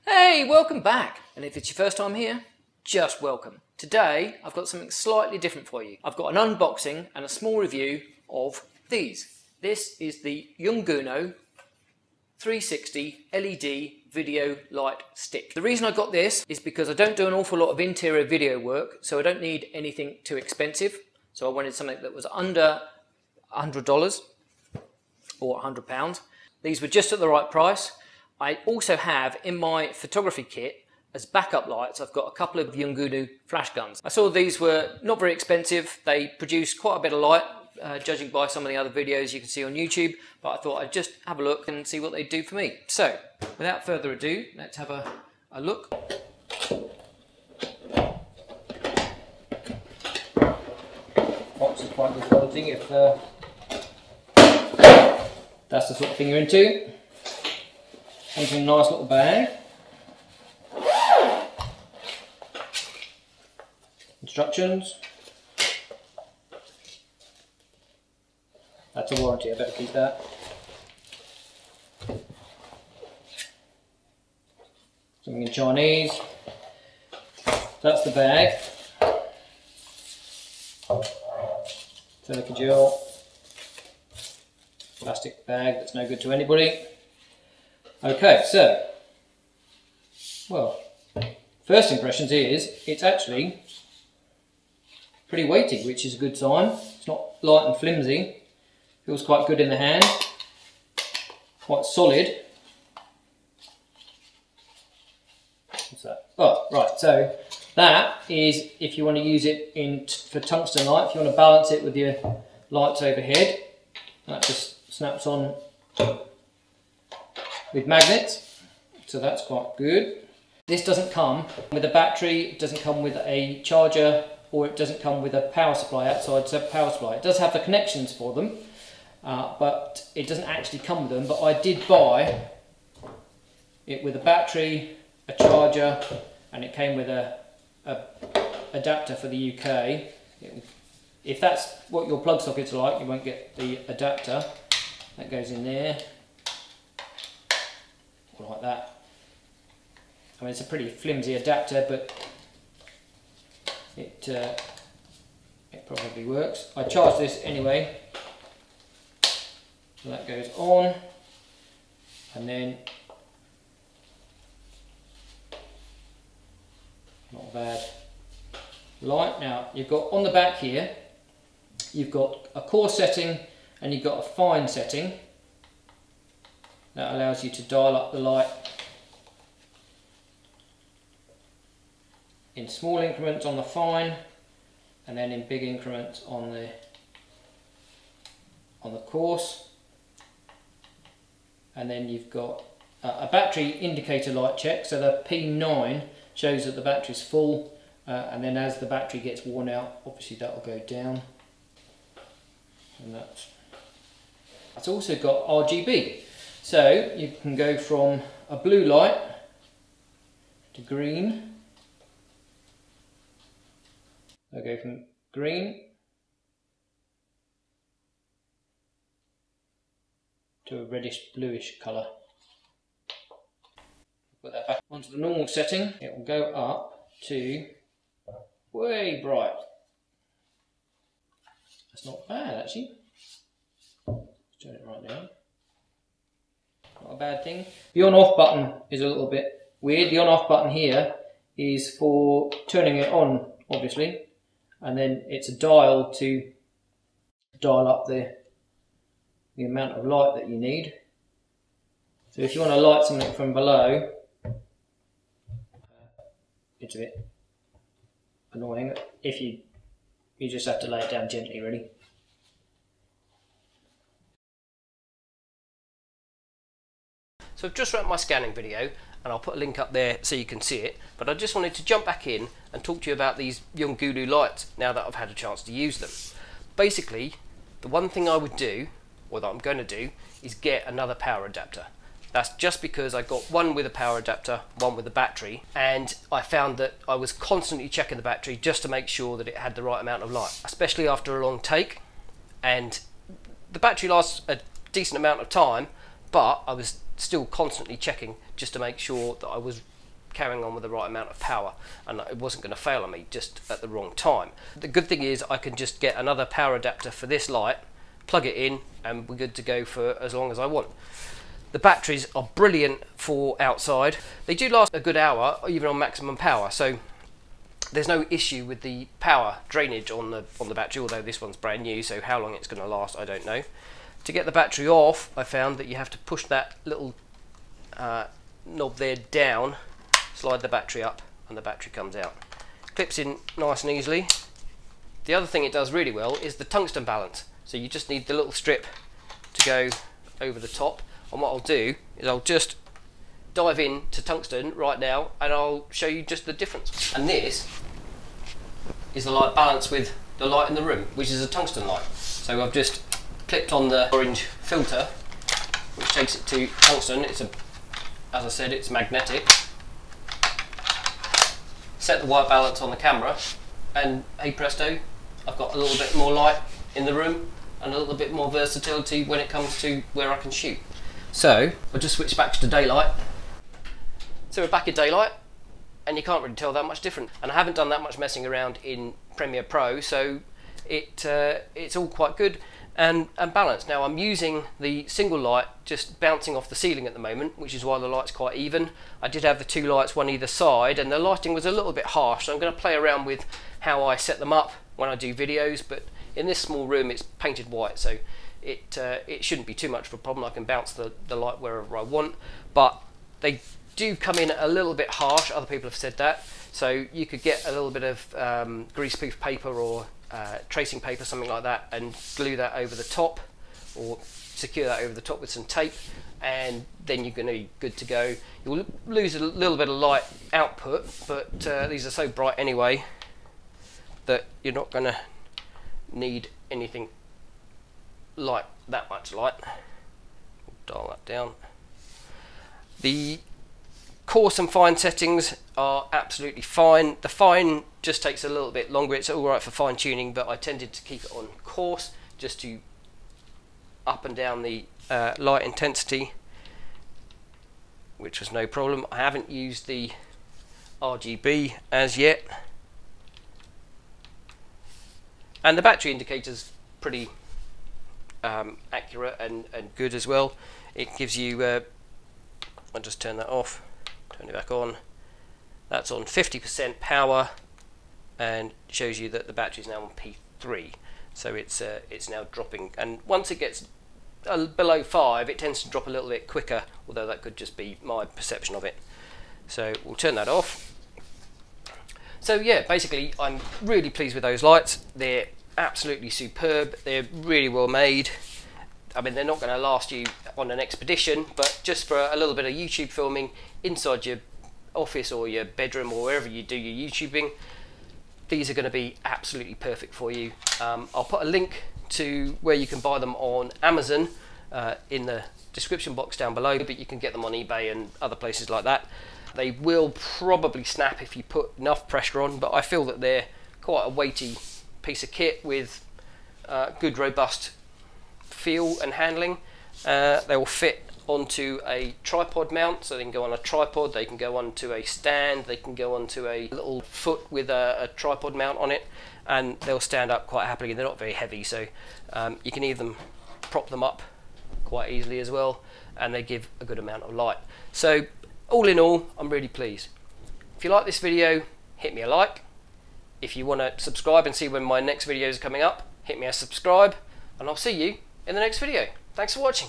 Hey, welcome back. And if it's your first time here, just welcome. Today, I've got something slightly different for you. I've got an unboxing and a small review of these. This is the Yongnuo 360 LED video light stick. The reason I got this is because I don't do an awful lot of interior video work, so I don't need anything too expensive. So I wanted something that was under $100 or £100. These were just at the right price. I also have in my photography kit as backup lights, I've got a couple of Yongnuo flash guns. I saw these were not very expensive. They produce quite a bit of light, judging by some of the other videos you can see on YouTube, but I thought I'd just have a look and see what they do for me. So, without further ado, let's have a look. Box is quite good quality if that's the sort of thing you're into. Comes in a nice little bag. Instructions. That's a warranty, I better keep that. Something in Chinese. That's the bag. Silica gel. Plastic bag that's no good to anybody. Okay, so, well, first impressions is it's actually pretty weighty, which is a good sign. It's not light and flimsy. Feels quite good in the hand. Quite solid. What's that? Oh, right, so that is if you want to use it for tungsten light, if you want to balance it with your lights overhead. That just snaps on with magnets, so that's quite good. This doesn't come with a battery, it doesn't come with a charger, or it doesn't come with a power supply outside, so power supply. It does have the connections for them, but it doesn't actually come with them. But I did buy it with a battery, a charger, and it came with a adapter for the UK. If that's what your plug sockets are like, you won't get the adapter. That goes in there. Like that. I mean, it's a pretty flimsy adapter, but it probably works. I charge this anyway, so that goes on, and then not a bad light. Now you've got on the back here, you've got a coarse setting and you've got a fine setting. That allows you to dial up the light in small increments on the fine, and then in big increments on the coarse. And then you've got a battery indicator light check, so the P9 shows that the battery's full, and then as the battery gets worn out, obviously that will go down. And that's also got RGB. So you can go from a blue light to green. I'll go from green to a reddish bluish colour. Put that back onto the normal setting. It will go up to way bright. That's not bad actually. Let's turn it right now. Not a bad thing. The on off button is a little bit weird. The on off button here is for turning it on, obviously, and then it's a dial to dial up the amount of light that you need. So if you want to light something from below, it's a bit annoying. If you just have to lay it down gently, really. So I've just wrapped my scanning video, and I'll put a link up there so you can see it, but I just wanted to jump back in and talk to you about these Yongnuo lights now that I've had a chance to use them. Basically, the one thing I would do, or that I'm going to do, is get another power adapter. That's just because I got one with a power adapter, one with a battery, and I found that I was constantly checking the battery just to make sure that it had the right amount of light, especially after a long take. And the battery lasts a decent amount of time, but I was still constantly checking just to make sure that I was carrying on with the right amount of power, and it wasn't going to fail on me, just at the wrong time. The good thing is I can just get another power adapter for this light, plug it in, and we're good to go for as long as I want. The batteries are brilliant for outside. They do last a good hour, even on maximum power, so there's no issue with the power drainage on the battery, although this one's brand new, so how long it's going to last I don't know. To get the battery off, I found that you have to push that little knob there down, slide the battery up, and the battery comes out. Clips in nice and easily. The other thing it does really well is the tungsten balance. So you just need the little strip to go over the top, and what I'll do is I'll just dive in to tungsten right now and I'll show you just the difference. And this is the light balance with the light in the room, which is a tungsten light. So I've just clipped on the orange filter, which takes it to tungsten. It's as I said, it's magnetic. Set the white balance on the camera, and hey presto, I've got a little bit more light in the room and a little bit more versatility when it comes to where I can shoot. So I'll just switch back to daylight. So we're back in daylight, and you can't really tell that much different. And I haven't done that much messing around in Premiere Pro, so it's all quite good and balanced. Now I'm using the single light just bouncing off the ceiling at the moment, which is why the light's quite even. I did have the two lights, one either side, and the lighting was a little bit harsh, so I'm going to play around with how I set them up when I do videos. But in this small room it's painted white, so it shouldn't be too much of a problem. I can bounce the light wherever I want, but they do come in a little bit harsh. Other people have said that, so you could get a little bit of greaseproof paper or tracing paper, something like that, and glue that over the top, or secure that over the top with some tape, and then you're going to be good to go. You'll lose a little bit of light output, but these are so bright anyway that you're not going to need anything like that much light. Dial that down. The coarse and fine settings are absolutely fine. The fine just takes a little bit longer. It's all right for fine tuning, but I tended to keep it on coarse just to up and down the light intensity, which was no problem. I haven't used the RGB as yet, and the battery indicator's pretty accurate and good as well. It gives you I'll just turn that off, turn it back on. That's on 50% power and shows you that the battery is now on P3, so it's now dropping, and once it gets below 5 it tends to drop a little bit quicker, although that could just be my perception of it. So we'll turn that off. So yeah, basically I'm really pleased with those lights. They're absolutely superb. They're really well made. I mean, they're not going to last you on an expedition, but just for a little bit of YouTube filming inside your office or your bedroom or wherever you do your YouTubing, these are going to be absolutely perfect for you. I'll put a link to where you can buy them on Amazon in the description box down below, but you can get them on eBay and other places like that. They will probably snap if you put enough pressure on, but I feel that they're quite a weighty piece of kit with good robust feel and handling. They will fit onto a tripod mount, so they can go on a tripod, they can go onto a stand, they can go onto a little foot with a tripod mount on it, and they'll stand up quite happily. They're not very heavy, so you can even prop them up quite easily as well, and they give a good amount of light. So all in all, I'm really pleased. If you like this video, hit me a like. If you want to subscribe and see when my next videos are coming up, hit me a subscribe, and I'll see you in the next video. Thanks for watching.